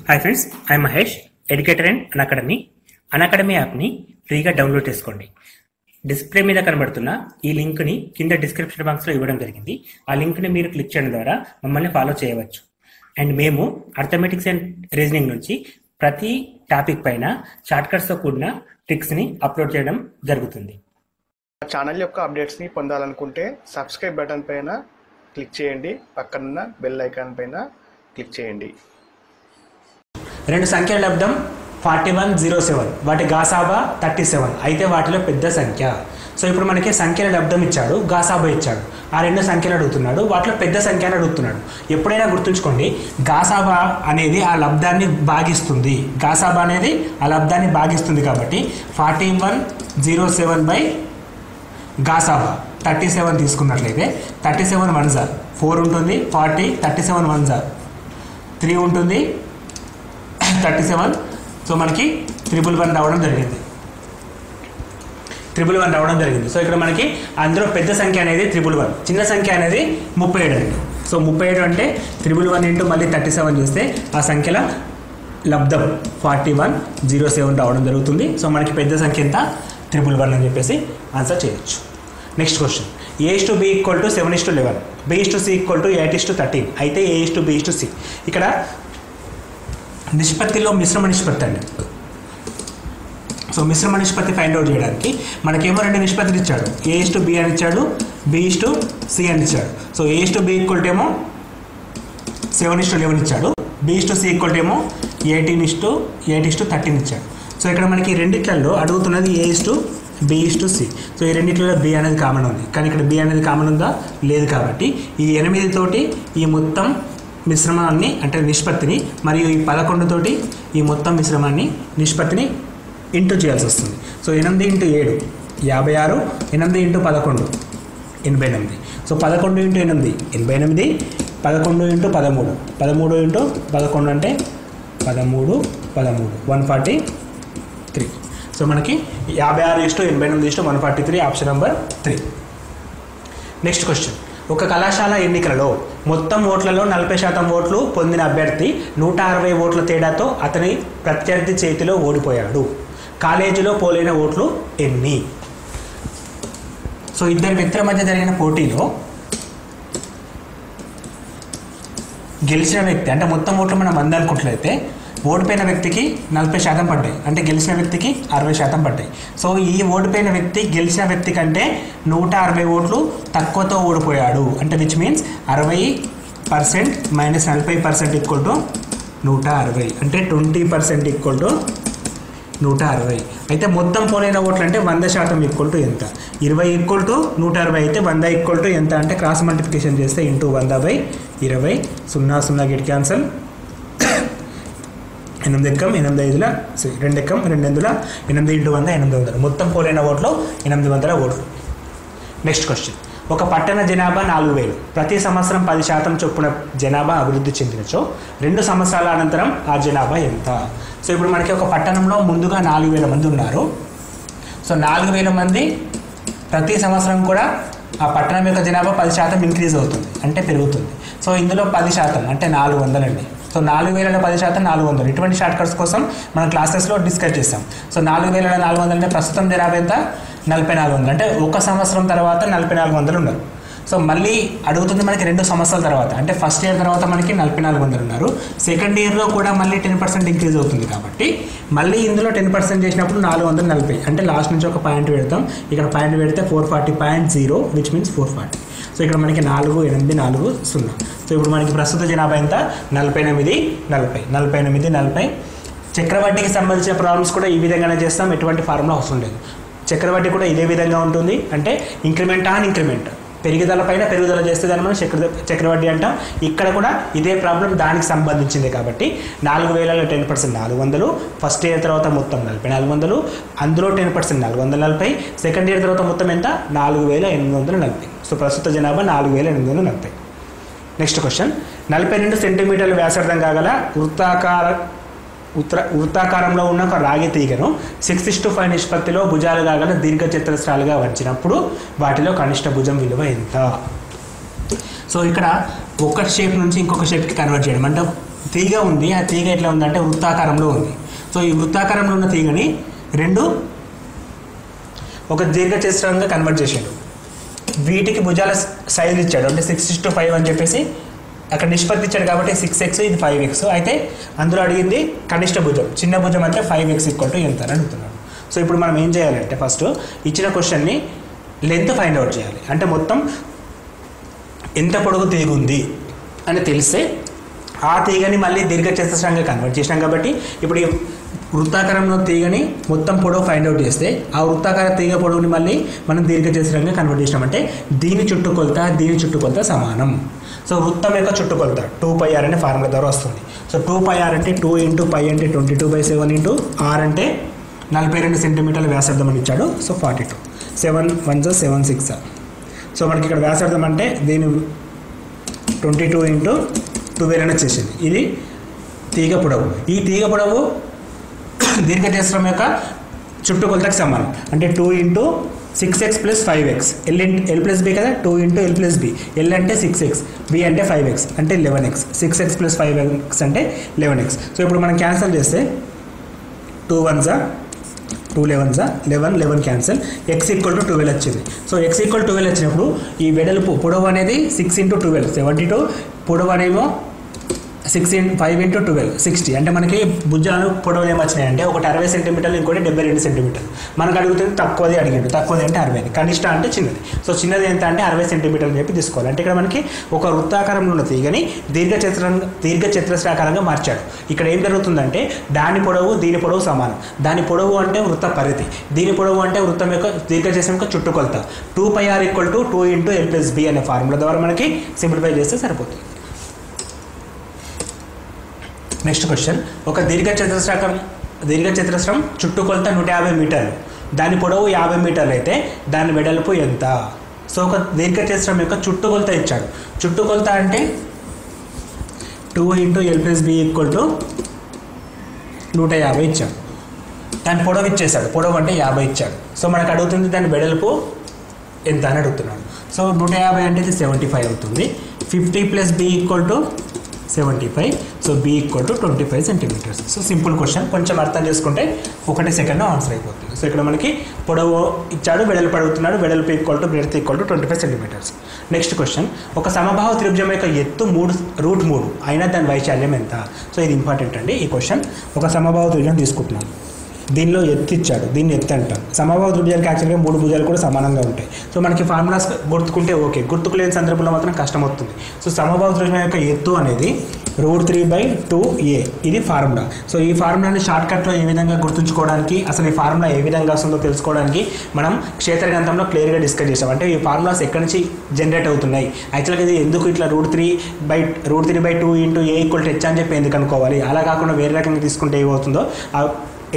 Hi friends, I Mahesh, educator and Unacademy యాప్ని ఫ్రీగా download చేసుకోండి. డిస్ప్లే మీద కనబడుతున్న ఈ లింక్ని కింద డిస్క్రిప్షన్ బాక్స్లో ఇవ్వడం జరిగింది. ఆ లింక్ని మీరు క్లిక్ చేయడం ద్వారా మమ్మల్ని ఫాలో చేయవచ్చు. అండ్ మేము అర్థమెటిక్స్ అండ్ రీజనింగ్ నుంచి ప్రతి టాపిక్ పైన షార్ట్కట్స్తో కూడిన ట్రిక్స్ని అప్లోడ్ చేయడం జరుగుతుంది. ఛానల్ యొక్క అప్డేట్స్ని పొందాలనుకుంటే సబ్స్క్రైబ్ బటన్ పైన క్లిక్ చేయండి, పక్కనున్న బెల్ ఐకాన్ పైన క్లిక్ చేయండి. రెండు సంఖ్యల లబ్ధం 4107, వాటి గాసాబా 37, అయితే వాటిలో పెద్ద సంఖ్య. సో ఇప్పుడు మనకి సంఖ్యల లబ్ధం ఇచ్చాడు, గాసాబా ఇచ్చాడు, ఆ రెండు సంఖ్యలు అడుగుతున్నాడు, వాటిలో పెద్ద సంఖ్య అని అడుగుతున్నాడు. ఎప్పుడైనా గుర్తుంచుకోండి, గాసాబా అనేది ఆ లబ్ధాన్ని భాగిస్తుంది. గాసాబా అనేది ఆ లబ్ధాన్ని భాగిస్తుంది కాబట్టి 4107 బై గాసాబా 37 తీసుకున్నట్లయితే 37 1 4 ఉంటుంది, 40 37 1 3 ఉంటుంది, 37. సో మనకి 111 రావడం జరిగింది. సో ఇక్కడ మనకి అందులో పెద్ద సంఖ్య అనేది 111, చిన్న సంఖ్య అనేది 37 అండి. సో 37 అంటే 111 ఇంటూ మళ్ళీ 37 చేస్తే ఆ సంఖ్యల లబ్ధం 4107 రావడం జరుగుతుంది. సో మనకి పెద్ద సంఖ్య ఎంత 111 అని చెప్పేసి ఆన్సర్ చేయొచ్చు. నెక్స్ట్ క్వశ్చన్, A/B = 7:11, B/C = 8:13, అయితే A/B/C. ఇక్కడ నిష్పత్తిలో మిశ్రమ నిష్పత్తి అండి. సో మిశ్రమ నిష్పత్తి ఫైండ్ అవుట్ చేయడానికి మనకేమో రెండు నిష్పత్తులు ఇచ్చాడు, A/B అని ఇచ్చాడు, B/C అని ఇచ్చాడు. సో A/B ఏమో 7:11 ఇచ్చాడు, B/C ఏమో 8:13 ఇచ్చాడు. సో ఇక్కడ మనకి రెండిట్లలో అడుగుతున్నది A/B/C. సో ఈ రెండిట్లలో B అనేది కామన్ ఉంది, కానీ ఇక్కడ B అనేది కామన్ ఉందా? లేదు. కాబట్టి ఈ 8 తోటి ఈ మొత్తం మిశ్రమాన్ని అంటే నిష్పత్తిని మరియు ఈ 11 తోటి ఈ మొత్తం మిశ్రమాన్ని నిష్పత్తిని ఇంటూ చేయాల్సి వస్తుంది. సో 8 × 7 56, 8 × 11 88. సో 11 × 8 88, 11 × 13 13 × 11 అంటే 13 143. సో మనకి 56:88:143 ఆప్షన్ నెంబర్ 3. నెక్స్ట్ క్వశ్చన్, ఒక కళాశాల ఎన్నికలలో మొత్తం ఓట్లలో 40% ఓట్లు పొందిన అభ్యర్థి 160 ఓట్ల తేడాతో అతని ప్రత్యర్థి చేతిలో ఓడిపోయాడు. కాలేజీలో పోలైన ఓట్లు ఎన్ని? సో ఇద్దరు వ్యక్తుల మధ్య జరిగిన పోటీలో గెలిచిన వ్యక్తి అంటే మొత్తం ఓట్లు మనం 100 అనుకున్నట్లయితే ఓడిపోయిన వ్యక్తికి 40% పడ్డాయి, అంటే గెలిచిన వ్యక్తికి 60% పడ్డాయి. సో ఈ ఓడిపోయిన వ్యక్తి గెలిచిన వ్యక్తి కంటే 160 ఓట్లు తక్కువతో ఓడిపోయాడు. అంటే విచ్ మీన్స్ 60% - 40% = 160, అంటే 20% = 160. అయితే మొత్తం పోలైన ఓట్లు అంటే 100% ఎంత? 20 = 160 అయితే 100 ఎంత అంటే క్రాస్ మల్టిప్లికేషన్ చేస్తే ఇంటూ 100/20, 0 0 గిట్ క్యాన్సల్, 8 ఎక్కం 8 5 2 ఎక్కం 2 8 8 × 100 800. మొత్తం పోలైన ఓట్లు 800 ఓట్లు. నెక్స్ట్ క్వశ్చన్, ఒక పట్టణ జనాభా 4000, ప్రతి సంవత్సరం 10% చొప్పున జనాభా అభివృద్ధి చెందినచో 2 సంవత్సరాల అనంతరం ఆ జనాభా ఎంత? సో ఇప్పుడు మనకి ఒక పట్టణంలో ముందుగా 4000 మంది ఉన్నారు. సో 4000 మంది ప్రతి సంవత్సరం కూడా ఆ పట్టణం యొక్క జనాభా 10% ఇంక్రీజ్ అవుతుంది, అంటే పెరుగుతుంది. సో ఇందులో 10% అంటే 400 అండి. సో 4000లో 10% 400. ఇటువంటి షార్ట్ కట్స్ కోసం మనం క్లాసెస్లో డిస్కస్ చేస్తాం. సో 4000లో 400 అంటే ప్రస్తుతం జనాభా ఎంత? 4400, అంటే ఒక సంవత్సరం తర్వాత 4400 ఉన్నారు. సో మళ్ళీ అడుగుతుంది మనకి 2 సంవత్సరాల తర్వాత, అంటే ఫస్ట్ ఇయర్ తర్వాత మనకి 4400 ఉన్నారు. సెకండ్ ఇయర్లో కూడా మళ్ళీ 10% ఇంక్రీజ్ అవుతుంది కాబట్టి మళ్ళీ ఇందులో 10% చేసినప్పుడు 440, అంటే లాస్ట్ నుంచి ఒక పాయింట్ పెడతాం. ఇక్కడ పాయింట్ పెడితే 440.0 విచ్ మీన్స్ 440. సో ఇక్కడ మనకి 4840. సో ఇప్పుడు మనకి ప్రస్తుత జనాభా ఎంత? 4840. చక్రవడ్డీకి సంబంధించిన ప్రాబ్లమ్స్ కూడా ఈ విధంగానే చేస్తాం, ఎటువంటి ఫార్ములా అవసరం లేదు. చక్రవడ్డీ కూడా ఇదే విధంగా ఉంటుంది, అంటే ఇంక్రిమెంట్ ఆన్ ఇంక్రిమెంట్, పెరుగుదల పైన పెరుగుదల చేస్తే దాన్ని మనం చక్రవడ్డీ అంటాం. ఇక్కడ కూడా ఇదే ప్రాబ్లం దానికి సంబంధించింది కాబట్టి 4000లో 10% 400, ఫస్ట్ ఇయర్ తర్వాత మొత్తం 4400, అందులో 10% 440, సెకండ్ ఇయర్ తర్వాత మొత్తం ఎంత? 4840. సో ప్రస్తుత జనాభా 4840. నెక్స్ట్ క్వశ్చన్, 42 సెంటీమీటర్ల వ్యాసార్థం కాగల వృత్తాకారంలో ఉన్న ఒక రాగి తీగను 6:5 నిష్పత్తిలో భుజాలు కాగల దీర్ఘచతురస్రాలుగా వంచినప్పుడు వాటిలో కనిష్ట భుజం విలువ ఎంత? సో ఇక్కడ ఒక షేప్ నుంచి ఇంకొక షేప్కి కన్వర్ట్ చేయడం, అంటే తీగ ఉంది. ఆ తీగ ఎట్లా ఉందంటే వృత్తాకారంలో ఉంది. సో ఈ వృత్తాకారంలో ఉన్న తీగని రెండు ఒక దీర్ఘచతురంగా కన్వర్ట్ చేసాడు. వీటికి భుజాల సైజు ఇచ్చాడు, అంటే 6:5 అని చెప్పేసి అక్కడ నిష్పత్తి ఇచ్చాడు కాబట్టి 6x ఇది 5x. అయితే అందులో అడిగింది కనిష్ట భుజం, చిన్న భుజం అంటే 5x = ఎంత అని అడుగుతున్నాడు. సో ఇప్పుడు మనం ఏం చేయాలంటే ఫస్ట్ ఇచ్చిన క్వశ్చన్ని లెంత్ ఫైండ్ అవుట్ చేయాలి. అంటే మొత్తం ఎంత పొడవు తీగ ఉంది అని తెలిస్తే ఆ తీగని మళ్ళీ దీర్ఘచతురంగా కన్వర్ట్ చేసినాం కాబట్టి ఇప్పుడు ఈ వృత్తాకారంలో తీగని మొత్తం పొడవు ఫైండ్ అవుట్ చేస్తే ఆ వృత్తాకార తీగ పొడవుని మళ్ళీ మనం దీర్ఘచతురంగా కన్వర్ట్ చేసినామంటే దీని చుట్టుకొలత సమానం. సో వృత్తం యొక్క చుట్టుకొలత 2πr అనే ఫార్ములా ద్వారా వస్తుంది. సో 2πr అంటే 2 × π అంటే 22/7 × r అంటే 42 సెంటీమీటర్ల వ్యాసార్థం అని ఇచ్చాడు. సో 42 7 1 7 6. సో మనకి ఇక్కడ వ్యాసార్థం అంటే దీని 22 × 12 అని వచ్చేసింది. ఇది తీగ పొడవు. ఈ తీగ పొడవు దీర్ఘచతురం యొక్క చుట్టుకొలతకు సమానం. అంటే 2 × 6x + 5x. L + b కదా, 2 × L + b. L అంటే 6x, b అంటే 5x అంటే 11x. 6x + 5x అంటే 11x. సో ఇప్పుడు మనం క్యాన్సిల్ చేస్తే 2 1s 2 11s 11 క్యాన్సిల్. x = 12 వచ్చింది. సో x = 12 వచ్చినప్పుడు ఈ వెడల్పు పొడవు అనేది 6 × 12 72, పొడవు అనేమో 5 × 12 60. అంటే మనకి భుజాలు పొడవులు ఏమొచ్చినాయి అంటే ఒకటి 60 సెంటీమీటర్లు, ఇంకోటి 72 సెంటీమీటర్లు. మనకు అడుగుతుంది తక్కువది అడిగాడు. తక్కువది అంటే 60, కనిష్ట అంటే చిన్నది. సో చిన్నది ఎంత అంటే 60 సెంటీమీటర్లు అని చెప్పి తీసుకోవాలి. అంటే ఇక్కడ మనకి ఒక వృత్తాకారంలో ఉన్న తీగని దీర్ఘచతురస్రాకారంగా మార్చాడు. ఇక్కడ ఏం జరుగుతుందంటే దాని పొడవు దీని పొడవు సమానం. దాని పొడవు అంటే వృత్త పరిధి, దీని పొడవు అంటే వృత్తం యొక్క దీర్ఘచతురం యొక్క చుట్టుకొలత. 2πr = 2 × L + b అనే ఫార్ములా ద్వారా మనకి సింప్లిఫై చేస్తే సరిపోతుంది. నెక్స్ట్ క్వశ్చన్, ఒక దీర్ఘచతురస్రం చుట్టుకొలత 150 మీటర్లు, దాని పొడవు 50 మీటర్లు అయితే దాని వెడల్పు ఎంత? సో ఒక దీర్ఘచతురం యొక్క చుట్టుకొలత ఇచ్చాడు. చుట్టుకొలత అంటే 2 × L + b = 150 ఇచ్చాడు. దాని పొడవు ఇచ్చేసాడు, పొడవు అంటే 50 ఇచ్చాడు. సో మనకు అడుగుతుంది దాని వెడల్పు ఎంత అని అడుగుతున్నాడు. సో 150 అంటే ఇది 75 అవుతుంది. 50 + b = 75. So b = 25 centimetres. So simple question, కొంచెం అర్థం చేసుకుంటే 1 సెకండ్లో ఆన్సర్ అయిపోతుంది. సో ఇక్కడ మనకి పొడవు ఇచ్చాడు, వెడల్పు అడుగుతున్నాడు. వెడల్పు బ్రెడ్త్ = 25 సెంటీమీటర్స్. నెక్స్ట్ క్వశ్చన్, ఒక సమబాహు త్రిభుజం యొక్క ఎత్తు √3 అయినా దాని వైశాల్యం ఎంత? సో ఇది ఇంపార్టెంట్ అండి ఈ క్వశ్చన్. ఒక సమబాహు త్రిభుజం తీసుకుంటున్నాను, దీనిలో ఎత్తు ఇచ్చాడు, దీన్ని ఎత్తు అంటాం. సమబాహు త్రిభుజానికి యాక్చువల్గా 3 భుజాలు కూడా సమానంగా ఉంటాయి. సో మనకి ఫార్ములాస్ గుర్తుకుంటే ఓకే, గుర్తుకు లేని సందర్భంలో మాత్రం కష్టం అవుతుంది. సో సమబాహు త్రిభుజం యొక్క ఎత్తు అనేది √3/2a, ఇది ఫార్ములా. సో ఈ ఫార్ములాని షార్ట్కట్లో ఏ విధంగా గుర్తుంచుకోవడానికి, అసలు ఈ ఫార్ములా ఏ విధంగా వస్తుందో తెలుసుకోవడానికి మనం క్షేత్రగణితంలో క్లియర్గా డిస్కస్ చేసాం. అంటే ఈ ఫార్ములాస్ ఎక్కడి నుంచి జనరేట్ అవుతున్నాయి, యాక్చువల్గా ఇది ఎందుకు ఇట్లా √3/2 × a = h అని చెప్పి ఎందుకు అనుకోవాలి, అలా కాకుండా వేరే రకంగా తీసుకుంటే ఏమవుతుందో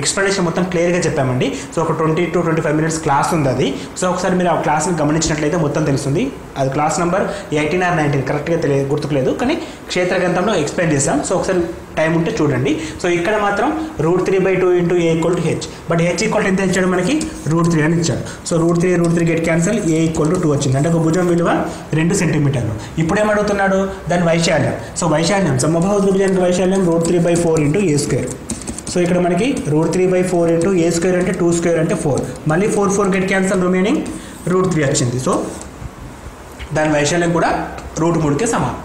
ఎక్స్ప్లెనేషన్ మొత్తం క్లియర్గా చెప్పామండి. సో ఒక 20 to 25 minutes క్లాస్ ఉంది అది. సో ఒకసారి మీరు ఆ క్లాస్ని గమనించినట్లయితే మొత్తం తెలుస్తుంది. అది క్లాస్ నెంబర్ 18 or 19 కరెక్ట్గా గుర్తుకులేదు, కానీ క్షేత్రగణితంలో ఎక్స్ప్లెయిన్ చేసాం. సో ఒకసారి టైం ఉంటే చూడండి. సో ఇక్కడ మాత్రం √3/2 × a = h, బట్ h = ఎంత ఇచ్చాడు మనకి? √3 అని ఇచ్చాడు. సో √3 గెట్ క్యాన్సల్, a = 2 వచ్చింది. అంటే ఒక భుజం విలువ 2 సెంటీమీటర్లు. ఇప్పుడు ఏమడుగుతున్నాడు? దాని వైశాల్యం. సో వైశాల్యం సమబాహు త్రిభుజానికి వైశాల్యం √3/4 × a². సో ఇక్కడ మనకి √3/4 × a² అంటే 2² అంటే 4, మళ్ళీ 4 గెట్ క్యాన్సల్, రిమైనింగ్ √3 వచ్చింది. సో దాని వైశాల్యం కూడా √3కి సమానం.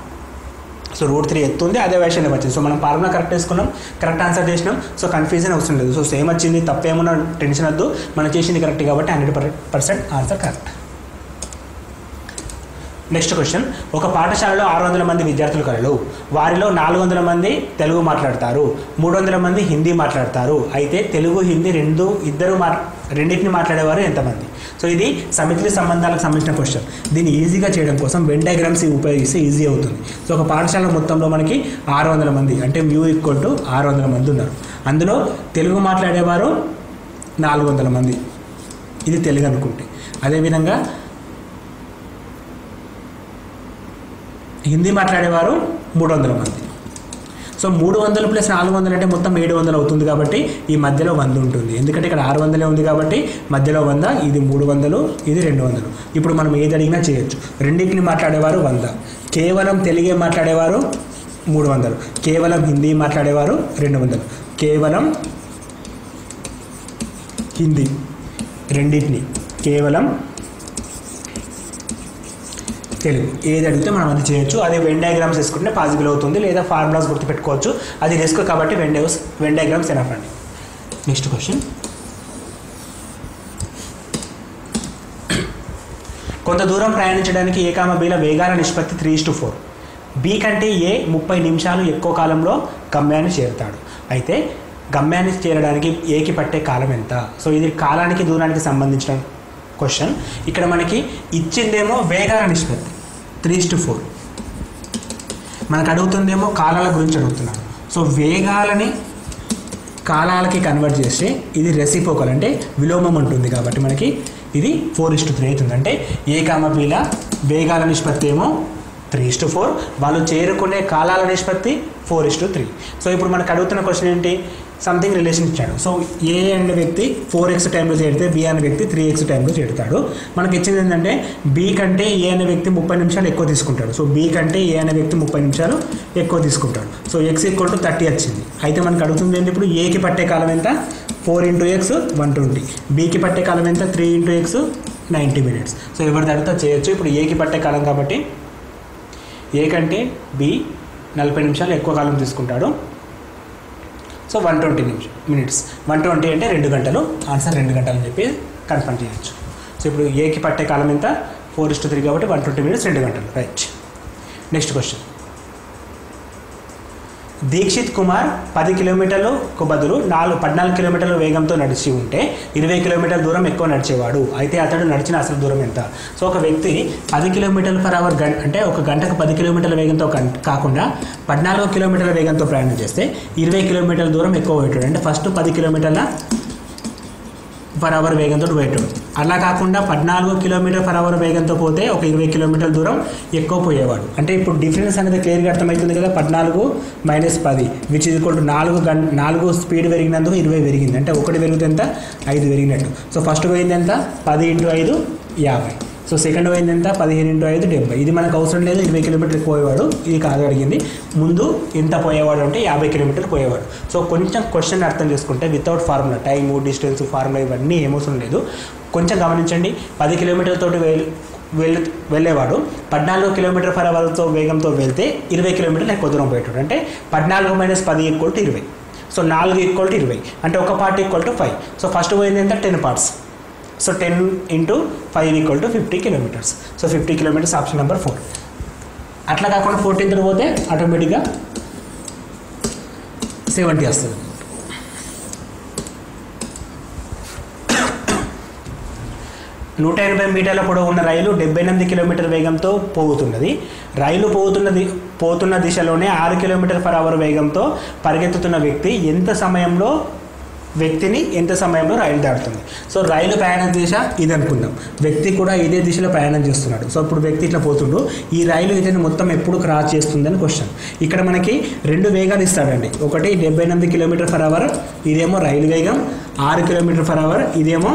సో √3 ఎత్తుంది, అదే వైశాల్యం వచ్చింది. సో మనం ఫార్ములా కరెక్ట్ వేసుకున్నాం, కరెక్ట్ ఆన్సర్ చేసినాం. సో కన్ఫ్యూజన్ అవసరం లేదు. సో సేమ్ వచ్చింది, తప్పేమన్నా టెన్షన్ వద్దు, మనం చేసింది కరెక్ట్ కాబట్టి 100% ఆన్సర్ కరెక్ట్. నెక్స్ట్ క్వశ్చన్, ఒక పాఠశాలలో 600 మంది విద్యార్థులు కలరు. వారిలో 400 మంది తెలుగు మాట్లాడతారు, 300 మంది హిందీ మాట్లాడతారు. అయితే తెలుగు హిందీ రెండింటిని మాట్లాడేవారు ఎంతమంది? సో ఇది సమితి సంబంధాలకు సంబంధించిన క్వశ్చన్. దీన్ని ఈజీగా చేయడం కోసం వెన్ డయాగ్రామ్స్ ఉపయోగిస్తే ఈజీ అవుతుంది. సో ఒక పాఠశాల మొత్తంలో మనకి 600 మంది అంటే μ = 600 మంది ఉన్నారు. అందులో తెలుగు మాట్లాడేవారు 400 మంది, ఇది తెలుగు అనుకుంటే. అదేవిధంగా హిందీ మాట్లాడేవారు 300 మంది. సో 300 + 400 అంటే మొత్తం 700 అవుతుంది. కాబట్టి ఈ మధ్యలో 100 ఉంటుంది, ఎందుకంటే ఇక్కడ 600 ఉంది కాబట్టి మధ్యలో 100, ఇది 300, ఇది 200. ఇప్పుడు మనం ఏది అడిగినా చేయొచ్చు. రెండింటిని మాట్లాడేవారు 100, కేవలం తెలుగే మాట్లాడేవారు 300. కేవలం హిందీ మాట్లాడేవారు 200. కేవలం హిందీ రెండింటిని, కేవలం తెలుగు, ఏది అడిగితే మనం అది చేయొచ్చు. అదే వెన్ డయాగ్రామ్స్ వేసుకుంటే పాసిబుల్ అవుతుంది, లేదా ఫార్ములాస్ గుర్తుపెట్టుకోవచ్చు. అది రిస్క్ కాబట్టి వెన్ డయాగ్రామ్స్ ఎనఫ్ అండి. Next question. కొంత దూరం ప్రయాణించడానికి ఏ కామ బిల వేగాల నిష్పత్తి 3:4. బి కంటే ఏ 30 నిమిషాలు ఎక్కువ కాలంలో గమ్యాన్ని చేరుతాడు. అయితే గమ్యాన్ని చేరడానికి ఏకి పట్టే కాలం ఎంత? సో ఇది కాలానికి దూరానికి సంబంధించిన క్వశ్చన్. ఇక్కడ మనకి ఇచ్చిందేమో వేగాల నిష్పత్తి 3:4, మనకు అడుగుతుందేమో కాలాల గురించి అడుగుతున్నాను. సో వేగాలని కాలాలకి కన్వర్ట్ చేస్తే ఇది రెసిప్రోకల్ అంటే విలోమం ఉంటుంది కాబట్టి మనకి ఇది 4:3 అవుతుంది. అంటే ఏ కామ బిల వేగాల నిష్పత్తి ఏమో 3:4, వాళ్ళు చేరుకునే కాలాల నిష్పత్తి 4:3. సో ఇప్పుడు మనకు అడుగుతున్న క్వశ్చన్ ఏంటి? సంథింగ్ రిలేషన్ ఇచ్చాడు. సో ఏ అనే వ్యక్తి 4x టైంలో చేరితే బి అనే వ్యక్తి 3x టైంలో చేరుతాడు. మనకి ఇచ్చింది ఏంటంటే బి కంటే ఏ అనే వ్యక్తి 30 నిమిషాలు ఎక్కువ తీసుకుంటాడు. సో బి కంటే ఏ అనే వ్యక్తి 30 నిమిషాలు ఎక్కువ తీసుకుంటాడు. సో x = 30 వచ్చింది. అయితే మనకు అడుగుతుంది ఏంటి? ఇప్పుడు ఏకి పట్టే కాలం ఎంత? 4 × x 120. బికి పట్టే కాలం ఎంత? 3 × x 90 minutes. సో ఎవరిది అడిగితే చేయొచ్చు. ఇప్పుడు ఏకి పట్టే కాలం కాబట్టి ఏ కంటే బి 40 నిమిషాలు ఎక్కువ కాలం తీసుకుంటాడు. So 120 minutes. 120 అంటే 2 గంటలు. ఆన్సర్ 2 గంటలు అని చెప్పి కన్ఫర్మ్ చేయొచ్చు. సో ఇప్పుడు ఏకి పట్టే కాలం ఎంత? 4:3 కాబట్టి 120 minutes 2 గంటలు. Right. Next question. Dikshit Kumar 10 కిలోమీటర్లకు బదులు 14 కిలోమీటర్ల వేగంతో నడిచి ఉంటే 20 కిలోమీటర్ల దూరం ఎక్కువ నడిచేవాడు. అయితే అతడు నడిచిన అసలు దూరం ఎంత? సో ఒక వ్యక్తి 10 km/h అంటే ఒక గంటకు 10 కిలోమీటర్ల వేగంతో కాకుండా 14 కిలోమీటర్ల వేగంతో ప్రయాణం చేస్తే 20 కిలోమీటర్ల దూరం ఎక్కువ పోయేటాడు. అంటే ఫస్ట్ 10 km/h వేగంతో పోయేటాడు. అలా కాకుండా 14 km/h వేగంతో పోతే ఒక 20 కిలోమీటర్ల దూరం ఎక్కువ పోయేవాడు. అంటే ఇప్పుడు డిఫరెన్స్ అనేది క్లియర్గా అర్థమవుతుంది కదా. 14 - 10 which is equal to 4 speed పెరిగినందుకు 20 పెరిగింది. అంటే 1 పెరిగితే ఎంత? 5 పెరిగినట్టు. సో ఫస్ట్ పోయింది ఎంత? 10 × 5 50. సో సెకండ్ పోయింది ఎంత? 15 × 5 70. ఇది మనకు అవసరం లేదు. 20 కిలోమీటర్లు పోయేవాడు. ఇది కాదు అడిగింది. ముందు ఎంత పోయేవాడు అంటే 50 కిలోమీటర్లు పోయేవాడు. సో కొంచెం క్వశ్చన్ అర్థం చేసుకుంటే without formula, time, distance, formula ఇవన్నీ ఏమవసరం లేదు. కొంచెం గమనించండి. 10 కిలోమీటర్లతోటి వెళ్ళేవాడు 14 km/h వేగంతో వెళ్తే 20 కిలోమీటర్లు ఎక్కువ దూరం పోయేటాడు. అంటే 14 - 10 = 20. సో 4 = 20. అంటే ఒక పార్ట్ = 5. సో ఫస్ట్ పోయింది ఎంత? 10 parts. So 10 × 5 = 50 kilometers. So 50 kilometers option number 4. అట్లా కాకుండా 14th పోతే ఆటోమేటిక్గా 70 వస్తుంది. నూట 80 మీటర్ల పొడవు ఉన్న రైలు 78 కిలోమీటర్ల వేగంతో పోతున్నది. రైలు పోతున్న దిశలోనే 6 km/h వేగంతో పరిగెత్తుతున్న వ్యక్తి ఎంత సమయంలో రైలు దాటుతుంది? సో రైలు ప్రయాణ దిశ ఇది అనుకుందాం. వ్యక్తి కూడా ఇదే దిశలో ప్రయాణం చేస్తున్నాడు. సో ఇప్పుడు వ్యక్తి ఇట్లా పోతుండు. ఈ రైలు ఇతను మొత్తం ఎప్పుడు క్రాస్ చేస్తుందని క్వశ్చన్. ఇక్కడ మనకి 2 వేగాలు ఇస్తాడండి. ఒకటి 78 km/h, ఇదేమో రైలు వేగం. 6 km/h, ఇదేమో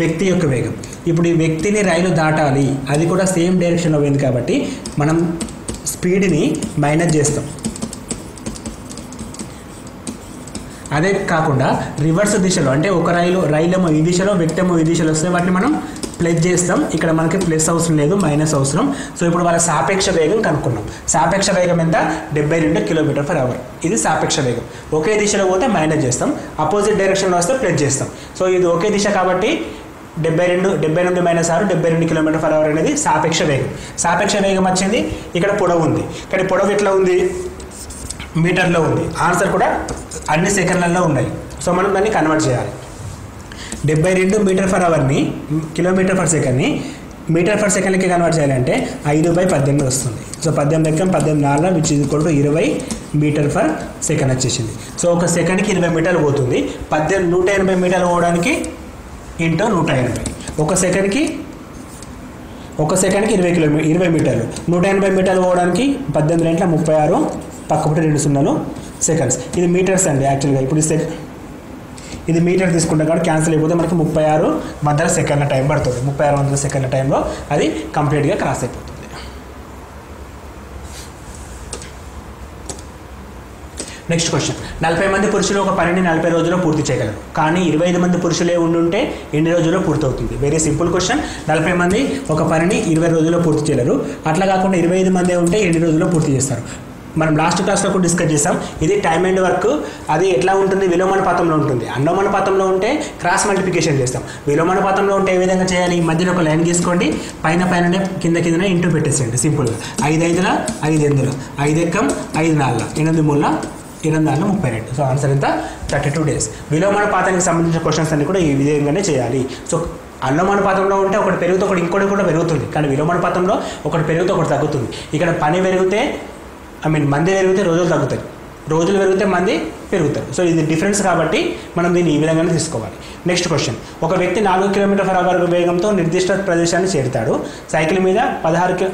వ్యక్తి యొక్క వేగం. ఇప్పుడు ఈ వ్యక్తిని రైలు దాటాలి, అది కూడా సేమ్ డైరెక్షన్లో పోయింది కాబట్టి మనం స్పీడ్ని మైనస్ చేస్తాం. అదే కాకుండా రివర్స్ దిశలో అంటే ఒక రైలు ఏమో ఈ దిశలో, వ్యక్తి ఏమో ఈ దిశలో వస్తే వాటిని మనం ప్లస్ చేస్తాం. ఇక్కడ మనకి ప్లస్ అవసరం లేదు, మైనస్ అవసరం. సో ఇప్పుడు వాళ్ళ సాపేక్ష వేగం కనుక్కున్నాం. సాపేక్ష వేగం ఎంత? 72 km/h. ఇది సాపేక్ష వేగం. ఒకే దిశలో పోతే మైనస్ చేస్తాం, అపోజిట్ డైరెక్షన్లో వస్తే ప్లస్ చేస్తాం. సో ఇది ఒకే దిశ కాబట్టి 78 - 6 72 km/h అనేది సాపేక్ష వేగం. సాపేక్ష వేగం వచ్చింది. ఇక్కడ పొడవు ఉంది, కానీ పొడవు ఎట్లా ఉంది? మీటర్లో ఉంది. ఆన్సర్ కూడా అన్ని సెకండ్లలో ఉన్నాయి. సో మనం దాన్ని కన్వర్ట్ చేయాలి. 72 m/h km/s మీటర్/సెకండ్కి కన్వర్ట్ చేయాలంటే 5/18 వస్తుంది. So 18 × 18 which is equal to 20 m/s వచ్చేసింది. సో ఒక సెకండ్కి 20 మీటర్లు పోతుంది. 180 మీటర్లు పోవడానికి × 180. ఒక సెకండ్కి 20 మీటర్లు. 180 మీటర్లు పోవడానికి 18 × 36 పక్కపటి 2 0 సెకండ్స్. ఇది మీటర్స్ అండి యాక్చువల్గా. ఇప్పుడు ఇది మీటర్ తీసుకుంటాం కాబట్టి క్యాన్సిల్ అయిపోతే మనకి 3600 సెకండ్ల టైం పడుతుంది. 3600 సెకండ్ల టైంలో అది కంప్లీట్గా క్రాస్ అయిపోతుంది. నెక్స్ట్ క్వశ్చన్ 40 మంది పురుషులు ఒక పనిని 40 రోజుల్లో పూర్తి చేయగలరు, కానీ 25 మంది పురుషులే ఉండుంటే ఎన్ని రోజుల్లో పూర్తవుతుంది? Very simple question. 40 మంది ఒక పనిని 20 రోజుల్లో పూర్తి చేయలేరు, అట్లా కాకుండా 25 మంది ఉంటే ఎన్ని రోజుల్లో పూర్తి చేస్తారు? మనం లాస్ట్ క్లాస్లో కూడా డిస్కస్ చేసాం. ఇది టైమ్ అండ్ వర్క్. అది ఎట్లా ఉంటుంది? విలోమానుపాతంలో ఉంటుంది. అనులోమానుపాతంలో ఉంటే క్రాస్ మల్టిప్లికేషన్ చేస్తాం. విలోమానుపాతంలో ఉంటే ఏ విధంగా చేయాలి? మధ్యలో ఒక లైన్ గీసుకోండి, పైననే కిందనే ఇంటూ పెట్టేసేయండి సింపుల్గా. 5 5 5 8 5 ఎక్కం 5 4 8 3 8 32. సో ఆన్సర్ ఎంత? 32 days. విలోమానుపాతానికి సంబంధించిన క్వశ్చన్స్ అన్ని కూడా ఈ విధంగానే చేయాలి. సో అనులోమానుపాతంలో ఉంటే ఒకటి పెరిగితే ఒకటి ఇంకోటి కూడా పెరుగుతుంది, కానీ విలోమానుపాతంలో ఒకటి పెరిగితే ఒకటి తగ్గుతుంది. ఇక్కడ పని పెరిగితే మంది పెరిగితే రోజులు తగ్గుతాయి, రోజులు పెరిగితే మంది పెరుగుతారు. సో ఇది డిఫరెన్స్ కాబట్టి మనం దీన్ని ఈ విధంగానే తీసుకోవాలి. Next question. ఒక వ్యక్తి 4 km/h వేగంతో నిర్దిష్ట ప్రదేశాన్ని చేరుతాడు. సైకిల్ మీద 16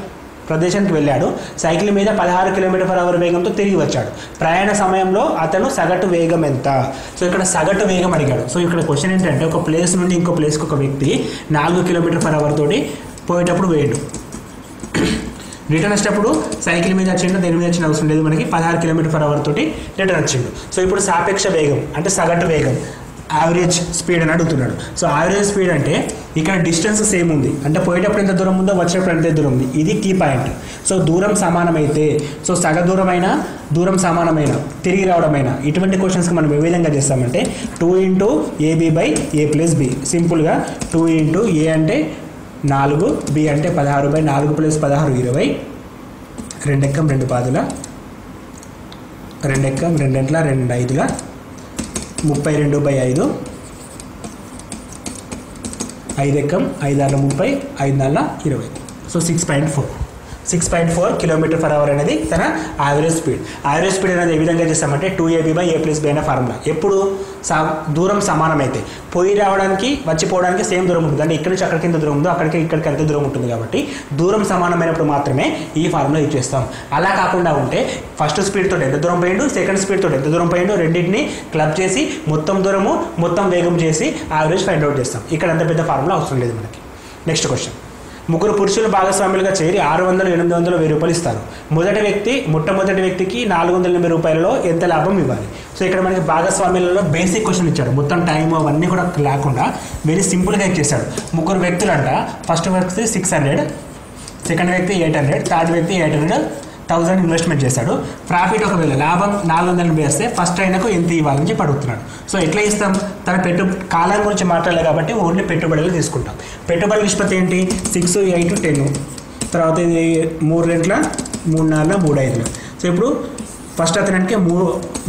ప్రదేశానికి వెళ్ళాడు. సైకిల్ మీద 16 km/h వేగంతో తిరిగి వచ్చాడు. ప్రయాణ సమయంలో అతను సగటు వేగం ఎంత? సో ఇక్కడ సగటు వేగం అడిగాడు. సో ఇక్కడ క్వశ్చన్ ఏంటంటే ఒక ప్లేస్ నుండి ఇంకో ప్లేస్కి ఒక వ్యక్తి 4 km/h తోటి పోయేటప్పుడు వేయడు, రిటర్న్ వచ్చేటప్పుడు సైకిల్ మీద వచ్చిండు, దేని మీద వచ్చిన అవసరం లేదు, మనకి 16 km/h తోటి రిటర్న్ వచ్చిండు. సో ఇప్పుడు సాపేక్ష వేగం అంటే సగటు వేగం, యావరేజ్ స్పీడ్ అని అడుగుతున్నాడు. సో యావరేజ్ స్పీడ్ అంటే ఇక్కడ డిస్టెన్స్ సేమ్ ఉంది, అంటే పోయేటప్పుడు ఎంత దూరం ఉందో వచ్చేటప్పుడు ఎంత దూరం ఉంది, ఇది కీ పాయింట్. సో దూరం సమానమైతే, సో సగ దూరమైన దూరం సమానమైన తిరిగి రావడమైనా ఇటువంటి క్వశ్చన్స్కి మనం ఏ విధంగా చేస్తామంటే 2 × AB/A + B. సింపుల్గా 2 × A అంటే 4, B అంటే 16/4 + 16 20, 2 ఎక్కం 2 పాదుల, 2 ఎక్కం 2 ఎంట్ల 2 5ల 32/5, 5 ఎక్కం 5 6 30, 5 4 20. సో 6.4 km/h అనేది తన యావరేజ్ స్పీడ్. యావరేజ్ స్పీడ్ అనేది ఏ విధంగా చేస్తామంటే 2AB/A + B అనే ఫార్ములా. ఎప్పుడు దూరం సమానమైతే, పోయి రావడానికి వచ్చిపోవడానికి సేమ్ దూరం ఉంటుంది, అంటే ఇక్కడి నుంచి అక్కడికి ఎంత దూరం ఉందో అక్కడికి ఇక్కడికి ఎంత దూరం ఉంటుంది, కాబట్టి దూరం సమానమైనప్పుడు మాత్రమే ఈ ఫార్ములా యూజ్ చేస్తాం. అలా కాకుండా ఉంటే ఫస్ట్ స్పీడ్తో ఎంత దూరం పోయిండు, సెకండ్ స్పీడ్తో ఎంత దూరం పోయిండు, రెండింటిని క్లబ్ చేసి మొత్తం దూరము మొత్తం వేగం చేసి యావరేజ్ ఫైండ్ అవుట్ చేస్తాం. ఇక్కడ అంత పెద్ద ఫార్ములా అవసరం లేదు మనకి. Next question. 3 పురుషులు భాగస్వాములుగా చేరి 600, 800, 1000 రూపాయలు ఇస్తారు. మొట్టమొదటి వ్యక్తికి 480 రూపాయలలో ఎంత లాభం ఇవ్వాలి? సో ఇక్కడ మనకి భాగస్వామ్యాలలో బేసిక్ క్వశ్చన్ ఇచ్చాడు, మొత్తం టైం అవన్నీ కూడా లేకుండా వెరీ సింపుల్గా ఇచ్చేసాడు. 3 వ్యక్తులంట, ఫస్ట్ వ్యక్తి 600, సెకండ్ వ్యక్తి 800, థర్డ్ వ్యక్తి 800,000 ఇన్వెస్ట్మెంట్ చేశాడు. ప్రాఫిట్ ఒకవేళ లాభం 480 వేస్తే ఫస్ట్ ఆయనకు ఎంత ఇవ్వాలని చెప్పి అడుగుతున్నాడు. సో ఎట్లా ఇస్తాం? తన కాలం గురించి మాట్లాడలేదు కాబట్టి ఓన్లీ పెట్టుబడులు తీసుకుంటాం. పెట్టుబడి నిష్పత్తి ఏంటి? 6, 8, 10. తర్వాత ఇది 3 రెంట్ల 3 4 3 5. సో ఇప్పుడు ఫస్ట్ అతనికి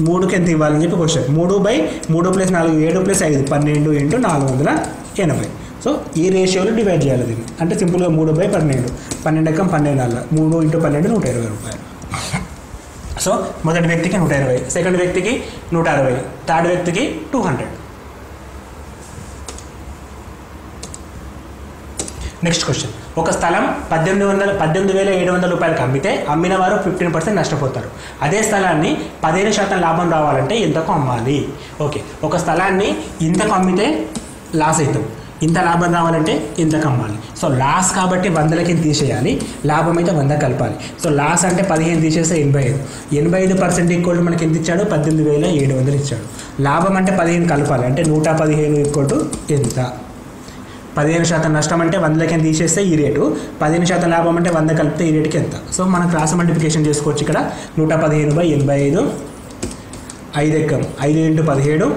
3కి ఎంత ఇవ్వాలని చెప్పి క్వశ్చన్. 3/3 + 4 7 + 5 12 × 480. సో ఈ రేషియోలో డివైడ్ చేయాలి దీన్ని, అంటే సింపుల్గా 3/12, 12 ఎక్కం 12 4 3 × 12 120 రూపాయలు. సో మొదటి వ్యక్తికి 120, సెకండ్ వ్యక్తికి 160, థర్డ్ వ్యక్తికి 200. Next question. ఒక స్థలం 18,700 రూపాయలకి అమ్మితే అమ్మిన వారు 15% నష్టపోతారు. అదే స్థలాన్ని 15% లాభం రావాలంటే ఎంతకు అమ్మాలి? ఓకే, ఒక స్థలాన్ని ఇంతకు అమ్మితే లాస్ అవుతాం, ఇంత లాభం రావాలంటే ఇంతకు అమ్మాలి. సో లాస్ కాబట్టి 100కి తీసేయాలి, లాభం అయితే 100 కలపాలి. సో లాస్ అంటే 15 తీసేస్తే 85, 85% ఈక్వల్ టు మనకి ఎంత ఇచ్చాడు? 18,700 ఇచ్చాడు. లాభం అంటే 15 కలపాలి, అంటే 115 ఈక్వల్ టు ఎంత? 15% నష్టం అంటే 100కి తీసేస్తే ఈ రేటు, 15% లాభం అంటే 100 కలిపితే ఈ రేటుకి ఎంత? సో మనం క్రాస్ మల్టిప్లికేషన్ చేసుకోవచ్చు. ఇక్కడ 115/85, 5 ఎక్కం 5 × 17,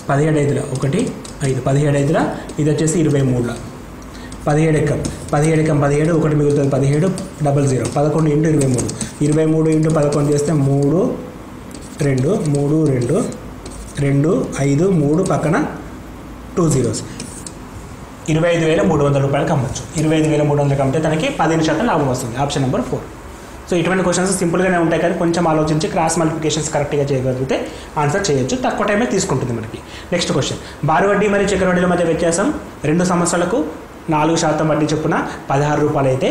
17 5 1 5 17 5 ఇది వచ్చేసి 23, 17 ఎక్కం 17 1 మిగులుతుంది 17 00 11 × 23, 23 × 11 చేస్తే 3 2 3 2 2 5 3 పక్కన 2 zeros, 25,300 రూపాయలకి అమ్మచ్చు. 25,300 అమ్మితే తనకి 15% లాభం వస్తుంది. Option number 4. సో ఇటువంటి క్వశ్చన్స్ సింపుల్గానే ఉంటాయి, కానీ కొంచెం ఆలోచించి క్రాస్ మల్టిప్లికేషన్స్ కరెక్ట్గా చేయగలిగితే ఆన్సర్ చేయొచ్చు. తక్కువ టైమే తీసుకుంటుంది మనకి. Next question. బారు వడ్డీ మరియు చక్ర వడ్డీల మధ్య వ్యత్యాసం 2 సంవత్సరాలకు 4% వడ్డీ చొప్పున 16 రూపాయలు అయితే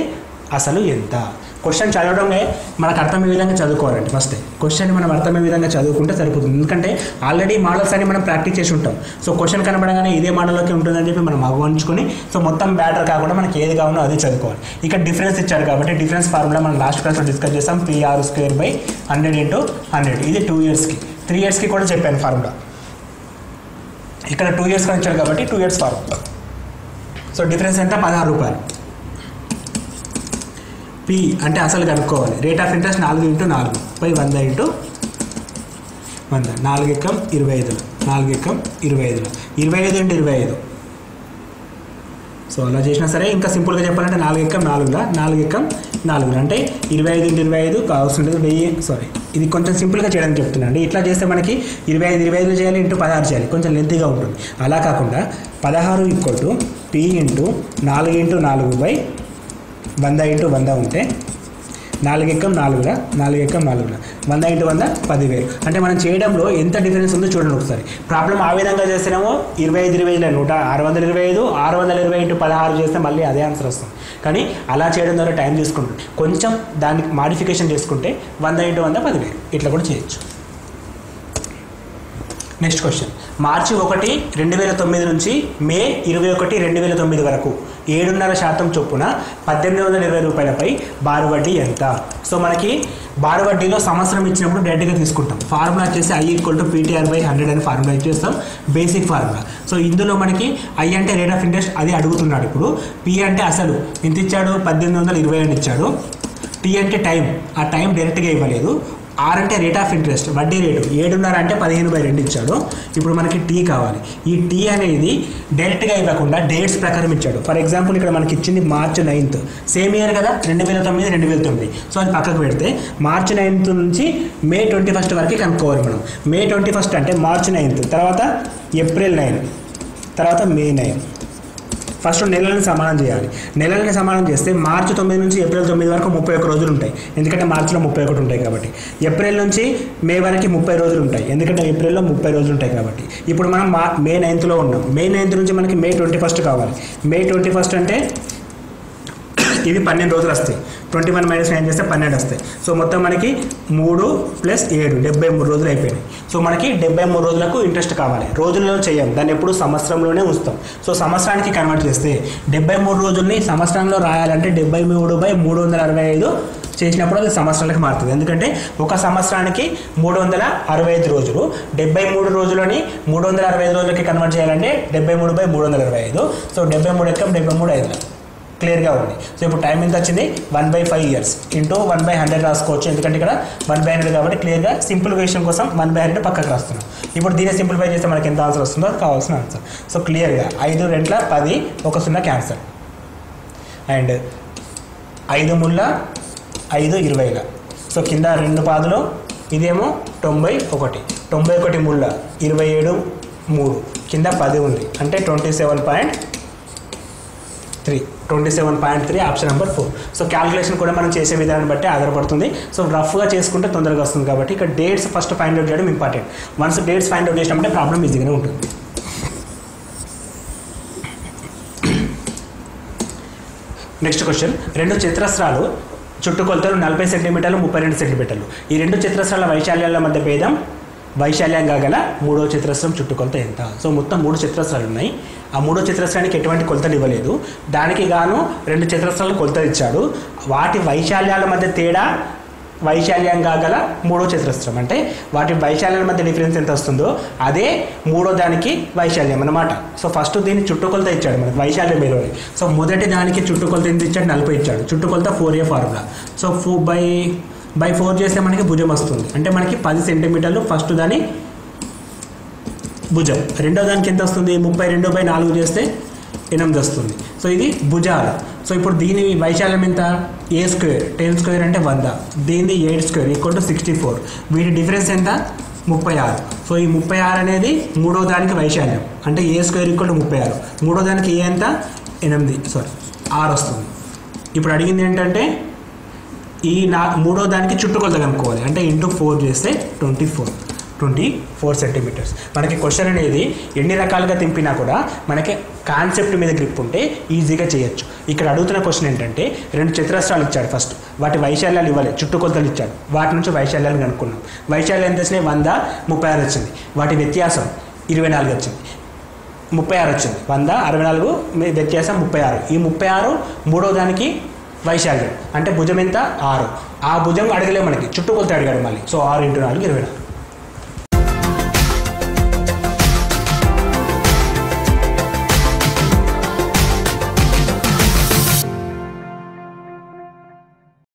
అసలు ఎంత? క్వశ్చన్ చదవడమే మనకు అర్థమయ్యే విధంగా చదువుకోవాలండి. ఫస్ట్ క్వశ్చన్ మనం అర్థమయ్యే విధంగా చదువుకుంటే సరిపోతుంది. ఎందుకంటే ఆల్రెడీ మోడల్స్ అన్ని మనం ప్రాక్టీస్ చేసి ఉంటాం. సో క్వశ్చన్ కనబడగానే ఇదే మోడల్లోకి ఉంటుందని చెప్పి మనం అవ్వంచుకొని సో మొత్తం బ్యాటర్ కాకుండా మనకి ఏది కావాలో అదే చదువుకోవాలి. ఇక్కడ డిఫరెన్స్ ఇచ్చారు కాబట్టి డిఫరెన్స్ ఫార్ములా మనం లాస్ట్ క్లాస్లో డిస్కస్ చేస్తాం. PR² 100 × 100. ఇది 2 ఇయర్స్కి. 3 ఇయర్స్కి కూడా చెప్పాను ఫార్ములా. ఇక్కడ 2 ఇయర్స్ ఇచ్చారు కాబట్టి 2 ఇయర్స్ ఫార్ములా. సో డిఫరెన్స్ ఎంత? 16 రూపాయలు. P అంటే అసలు కనుక్కోవాలి. Rate of interest 4 × 4 / 100 × 100. 4 ఎక్కం 25. 4 ఎక్కం 25. 25 × 25. సో అలా చేసినా సరే ఇంకా సింపుల్గా చెప్పాలంటే 4 ఎక్కం 4 4 ఎక్కం 4 అంటే 25 × 25 కావాల్సింది 1000. సారీ, ఇది కొంచెం సింపుల్గా చేయడానికి చెప్తున్నాను అండి. ఇట్లా చేస్తే మనకి 25 చేయాలి, ఇంటూ 16 చేయాలి, కొంచెం లెంతీగా ఉంటుంది. అలా కాకుండా 16 = P × 4 × 4 / 100 × 100 ఉంటే 4 ఎక్కం 4 4 ఎక్కం 4 100 × 100 10,000. అంటే మనం చేయడంలో ఎంత డిఫరెన్స్ ఉందో చూడండి ఒకసారి. ప్రాబ్లం ఆ విధంగా చేస్తేనేమో 25 625 620 × 16 చేస్తే మళ్ళీ అదే ఆన్సర్ వస్తుంది. కానీ అలా చేయడం ద్వారా టైం తీసుకుంటుంది. కొంచెం దానికి మాడిఫికేషన్ చేసుకుంటే 100 × 100 10,000 ఇట్లా కూడా చేయొచ్చు. Next question. మార్చి 1, 2009 నుంచి మే 21, 2009 వరకు 7.5% చొప్పున 1820 రూపాయలపై బారు వడ్డీ ఎంత? సో మనకి బారు వడ్డీలో సంవత్సరం ఇచ్చినప్పుడు డైరెక్ట్గా తీసుకుంటాం. ఫార్ములా వచ్చేసి I = PTR/100 అని ఫార్ములా ఇచ్చేస్తాం, బేసిక్ ఫార్ములా. సో ఇందులో మనకి I అంటే రేట్ ఆఫ్ ఇంట్రెస్ట్, అది అడుగుతున్నాడు. ఇప్పుడు P అంటే అసలు ఎంత ఇచ్చాడు? 1820 అని ఇచ్చాడు. T అంటే టైం, ఆ టైం డైరెక్ట్గా ఇవ్వలేదు. R అంటే రేట్ ఆఫ్ ఇంట్రెస్ట్, వడ్డీ రేటు 7.5 అంటే 15/2 ఇచ్చాడు. ఇప్పుడు మనకి T కావాలి. ఈ T అనేది డైరెక్ట్గా ఇవ్వకుండా డేట్స్ ప్రకారం ఇచ్చాడు. ఫర్ ఎగ్జాంపుల్ ఇక్కడ మనకి ఇచ్చింది March 9th, సేమ్ ఇయర్ కదా, 2009. సో అది పక్కకు పెడితే March 9th నుంచి May 21 వరకు కనుక్కోవాలి మనం. May 21 అంటే March 9th, తర్వాత April 9, తర్వాత May 9. ఫస్ట్ నెలలను సమానం చేయాలి. నెలలను సమానం చేస్తే March 9 నుంచి April 9 వరకు 31 రోజులు ఉంటాయి, ఎందుకంటే మార్చిలో 31 ఉంటాయి కాబట్టి. ఏప్రిల్ నుంచి మే వరకు 30 రోజులు ఉంటాయి, ఎందుకంటే ఏప్రిల్లో 30 రోజులు ఉంటాయి కాబట్టి. ఇప్పుడు మనం May 9th ఉన్నాం. May 9th నుంచి మనకి May 21 కావాలి. May 21 అంటే ఇవి 12 రోజులు వస్తాయి. 21 - 9 చేస్తే 12 వస్తాయి. సో మొత్తం మనకి 3 + 7 73 రోజులు అయిపోయినాయి. సో మనకి 73 రోజులకు ఇంట్రెస్ట్ కావాలి. రోజుల్లో చేయం, దాన్ని ఎప్పుడు సంవత్సరంలోనే ఉంచుతాం. సో సంవత్సరానికి కన్వర్ట్ చేస్తే 73 రోజుల్ని సంవత్సరంలో రాయాలంటే 73/365 చేసినప్పుడు అది సంవత్సరాలకు మారుతుంది. ఎందుకంటే ఒక సంవత్సరానికి 365 రోజులు, 73 రోజులని 365 రోజులకి కన్వర్ట్ చేయాలంటే 73/365. సో 73 ఎక్కం 73 5 క్లియర్గా ఉంది. సో ఇప్పుడు టైం ఎంత వచ్చింది? 1/5 ఇయర్స్ ఇంటూ 1/100 రాసుకోవచ్చు, ఎందుకంటే ఇక్కడ 1/100 కాబట్టి క్లియర్గా సింప్లిఫికేషన్ కోసం 1/100 పక్కకు రాస్తున్నాం. ఇప్పుడు దీన్ని సింప్లిఫై చేస్తే మనకి ఎంత ఆన్సర్ వస్తుందో అది కావాల్సిన ఆన్సర్. సో క్లియర్గా 5 × 2 = 10, 1 0 క్యాన్సర్. అండ్ 5 ముళ్ళ 5 20. సో కింద 2 పాదులు, ఇదేమో 91, 91 ముళ్ళ 27 3, కింద 10 ఉంది అంటే 27.3 ఆప్షన్ నెంబర్ 4. సో క్యాలిక్యులేషన్ కూడా మనం చేసే విధానాన్ని బట్టి ఆధారపడుతుంది. సో రఫ్గా చేసుకుంటే తొందరగా వస్తుంది కాబట్టి ఇక్కడ డేట్స్ ఫస్ట్ ఫైండ్ అవుట్ చేయడం important. Once dates find out చేసినప్పుడే ప్రాబ్లం ఈజీగానే ఉంటుంది. Next question. 2 చతురస్రాలు చుట్టుకొలతలు 40 సెంటీమీటర్లు 32 సెంటీమీటర్లు. ఈ 2 చతురస్రాల వైశాల్యాల మధ్య భేదం వైశాల్యంగా గల 3వ చతురస్రం చుట్టుకొలత ఎంత? సో మొత్తం 3 చతురస్రాలు ఉన్నాయి. ఆ 3వ చతురస్రానికి ఎటువంటి కొలతలు ఇవ్వలేదు. దానికి గాను 2 చతురస్రాలు కొలతలు ఇచ్చాడు. వాటి వైశాల్యాల మధ్య తేడా వైశాల్యంగా గల 3వ చతురస్రం, అంటే వాటి వైశాల్యాల మధ్య డిఫరెన్స్ ఎంత వస్తుందో అదే 3వ దానికి వైశాల్యం అన్నమాట. సో ఫస్ట్ దీన్ని చుట్టుకొలత ఇచ్చాడు మనకి, వైశాల్యం వేరే. సో మొదటి దానికి చుట్టుకొలత ఎంత ఇచ్చాడు? 40 ఇచ్చాడు. చుట్టుకొలత 4a ఫార్ములా. సో 4/4 చేస్తే మనకి భుజం వస్తుంది, అంటే మనకి 10 సెంటీమీటర్లు ఫస్ట్ దాని భుజం. రెండో దానికి ఎంత వస్తుంది? 32/4 చేస్తే 8 వస్తుంది. సో ఇది భుజాలు. సో ఇప్పుడు దీని వైశాల్యం ఎంత? a², 10² అంటే 100, దీనిది 8² = 64. వీటి డిఫరెన్స్ ఎంత? 36. సో ఈ 36 అనేది 3వ దానికి వైశాల్యం, అంటే a² = 36. 3వ దానికి a ఎంత? 6 వస్తుంది. ఇప్పుడు అడిగింది ఏంటంటే ఈ 3వ దానికి చుట్టుకొలత కనుక్కోవాలి, అంటే ఇంటూ 4 చేస్తే 24 సెంటీమీటర్స్. మనకి క్వశ్చన్ అనేది ఎన్ని రకాలుగా తింపినా కూడా మనకి కాన్సెప్ట్ మీద గ్రిప్ ఉంటే ఈజీగా చేయొచ్చు. ఇక్కడ అడుగుతున్న క్వశ్చన్ ఏంటంటే 2 చతురస్రాలు ఇచ్చాడు. ఫస్ట్ వాటి వైశాల్యాలు ఇవ్వలేదు, చుట్టుకొలతలు ఇచ్చాడు, వాటి నుంచి వైశాల్యాలు కనుక్కున్నాం. వైశాల్యం ఎంత వచ్చినాయి? 100, 36 వచ్చింది. వాటి వ్యత్యాసం 24 వచ్చింది, 36 వచ్చింది. 100, 64 వ్యత్యాసం 36. ఈ 36 మూడో దానికి వైశాల్యం అంటే భుజం ఎంత? 6. ఆ భుజం అడగలే మనకి, చుట్టుకొలత అడిగాడు మళ్ళీ. సో 6 × 4 24.